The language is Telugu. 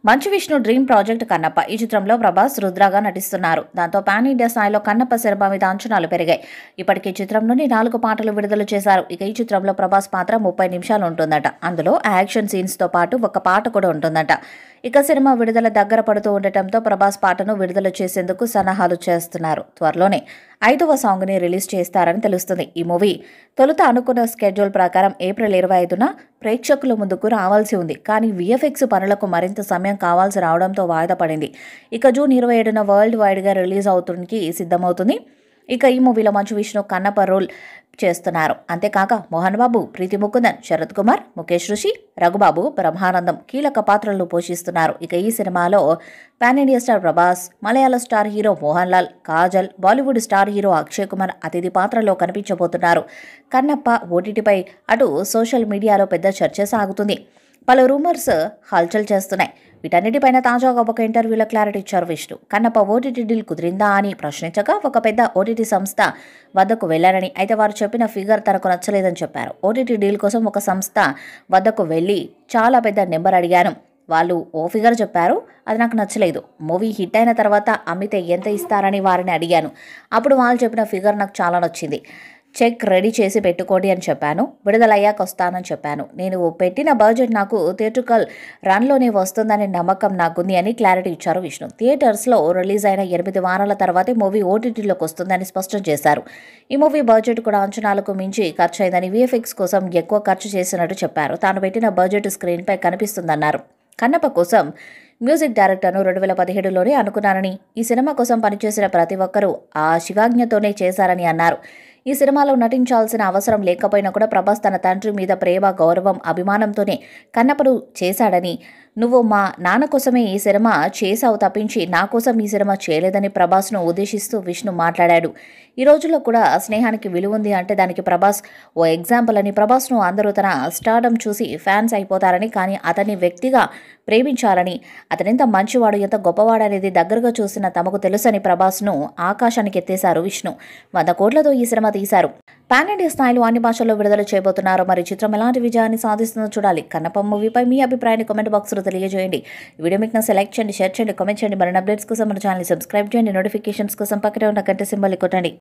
Manchu Vishnu dream project Kannappa. ఈ చిత్రంలో ప్రభాస్, రుద్రగా నటిస్తున్నారు. దాంతో పాన్ ఇండియా స్థాయిలో కన్నప్ప సినిమా మీద అంచనాలు పెరిగాయి. ఇప్పటికీ చిత్రం నుండి 4 పాటలు విడుదల చేశారు. ఇక ఈ చిత్రంలో ప్రభాస్ పాత్ర 30 నిమిషాలు ఉంటుందట. అందులో యాక్షన్ సీన్స్ తో పాటు ఒక పాట కూడా ఉంటుందట. ఇక సినిమా విడుదల దగ్గర పడుతూ ఉండటంతో ప్రభాస్ పాటను విడుదల చేసేందుకు సన్నాహాలు చేస్తున్నారు. త్వరలోనే 5వ సాంగ్ ని రిలీజ్ చేస్తారని తెలుస్తుంది. ఈ మూవీ తొలుత అనుకున్న స్కెడ్యూల్ ప్రకారం ఏప్రిల్ 25న ప్రేక్షకుల ముందుకు రావాల్సి ఉంది. కానీ విఎఫ్ఎక్స్ పనులకు మరింత సమయం కావాల్సి రావడంతో వాయిదా పడింది. ఇక జూన్ 27న వరల్డ్ వైడ్ గా రిలీజ్ అవుతుంది సిద్ధమవుతుంది. ఇక ఈ మూవీలో మంచు విష్ణు కన్నప్ప రోల్ చేస్తున్నారు. అంతేకాక మోహన్ బాబు, ప్రీతి ముకుందన్, శరత్ కుమార్, ముఖేష్ రుషి, రఘుబాబు, బ్రహ్మానందం కీలక పాత్రలను పోషిస్తున్నారు. ఇక ఈ సినిమాలో పాన్ ఇండియా స్టార్ ప్రభాస్, మలయాళ star hero Mohan Lal, Kajal, Bollywood star hero Akshay Kumar అతిథి పాత్రలో కనిపించబోతున్నారు. కన్నప్ప ఓటీటీపై అటు సోషల్ మీడియాలో పెద్ద చర్చ సాగుతుంది. పలు రూమర్స్ హల్చల్ చేస్తున్నాయి. వీటన్నిటిపైన తాజాగా ఒక ఇంటర్వ్యూలో క్లారిటీ ఇచ్చారు విష్ణు. కన్నప్ప ఓటీటీ డీల్ కుదిరిందా అని ప్రశ్నించగా ఒక పెద్ద ఓటీటీ సంస్థ వద్దకు వెళ్లారని, అయితే వారు చెప్పిన ఫిగర్ తనకు నచ్చలేదని చెప్పారు. ఓటీటీ డీల్ కోసం ఒక సంస్థ వద్దకు వెళ్లి చాలా పెద్ద నెంబర్ అడిగాను. వాళ్ళు ఓ ఫిగర్ చెప్పారు, అది నాకు నచ్చలేదు. మూవీ హిట్ అయిన తర్వాత అమ్మితే ఎంత ఇస్తారని వారిని అడిగాను. అప్పుడు వాళ్ళు చెప్పిన ఫిగర్ నాకు చాలా నచ్చింది. చెక్ రెడీ చేసి పెట్టుకోండి అని చెప్పాను. విడుదలయ్యాక వస్తానని చెప్పాను. నేను పెట్టిన బడ్జెట్ నాకు థియేట్రికల్ రన్లోనే వస్తుందనే నమ్మకం నాకుంది అని క్లారిటీ ఇచ్చారు విష్ణు. థియేటర్స్లో రిలీజ్ అయిన 8 వారాల తర్వాతే మూవీ ఓటీటీలోకి వస్తుందని స్పష్టం చేశారు. ఈ మూవీ బడ్జెట్ కూడా అంచనాలకు మించి ఖర్చు అయిందని, విఎఫ్ఎక్స్ కోసం ఎక్కువ ఖర్చు చేసినట్టు చెప్పారు. తాను పెట్టిన బడ్జెట్ స్క్రీన్పై కనిపిస్తుందన్నారు. కన్నప్ప కోసం మ్యూజిక్ డైరెక్టర్ను 2017లోనే అనుకున్నానని, ఈ సినిమా కోసం పనిచేసిన ప్రతి ఒక్కరూ ఆ శివాజ్ఞతోనే చేశారని అన్నారు. ఈ సినిమాలో నటించాల్సిన అవసరం లేకపోయినా కూడా ప్రభాస్ తన తండ్రి మీద ప్రేమ, గౌరవం, అభిమానంతోనే కన్నప్పను చేశాడని, నువ్వు మా నాన్న కోసమే ఈ సినిమా చేశావు తప్పించి నా కోసం ఈ సినిమా చేయలేదని ప్రభాస్ను ఉద్దేశిస్తూ విష్ణు మాట్లాడాడు. ఈ రోజుల్లో కూడా స్నేహానికి విలువ ఉంది అంటే దానికి ప్రభాస్ ఓ ఎగ్జాంపుల్ అని, ప్రభాస్ను అందరూ తన స్టార్డమ్ చూసి ఫ్యాన్స్ అయిపోతారని, కానీ అతన్ని వ్యక్తిగా ప్రేమించాలని, అతనెంత మంచివాడు, ఎంత గొప్పవాడనేది దగ్గరగా చూసిన తమకు తెలుసని ప్రభాస్ను ఆకాశానికి ఎత్తేశారు విష్ణు. 100 కోట్లతో ఈ సినిమా తీశారు. పాన్ ఇండియా స్థాయిలో అన్ని భాషల్లో విడుదల చేయబోతున్నారు. మరి చిత్రం ఎలాంటి విజయాన్ని సాధిస్తుందో చూడాలి. కన్నప్ప మూవీపై మీ అభిప్రాయాన్ని కామెంట్ బాక్స్లో తెలియజేయండి. ఈ వీడియో మీకు సెలెక్ట్ చేయండి, షేర్ చేయండి, కామెంట్ చేయండి. మరిన్ని అప్డేట్స్ కోసం మన ఛానల్ సబ్స్క్రైబ్ చేయండి. నోటిఫికేషన్స్ కోసం పక్కనే ఉన్న గంట సింబల్ కొట్టండి.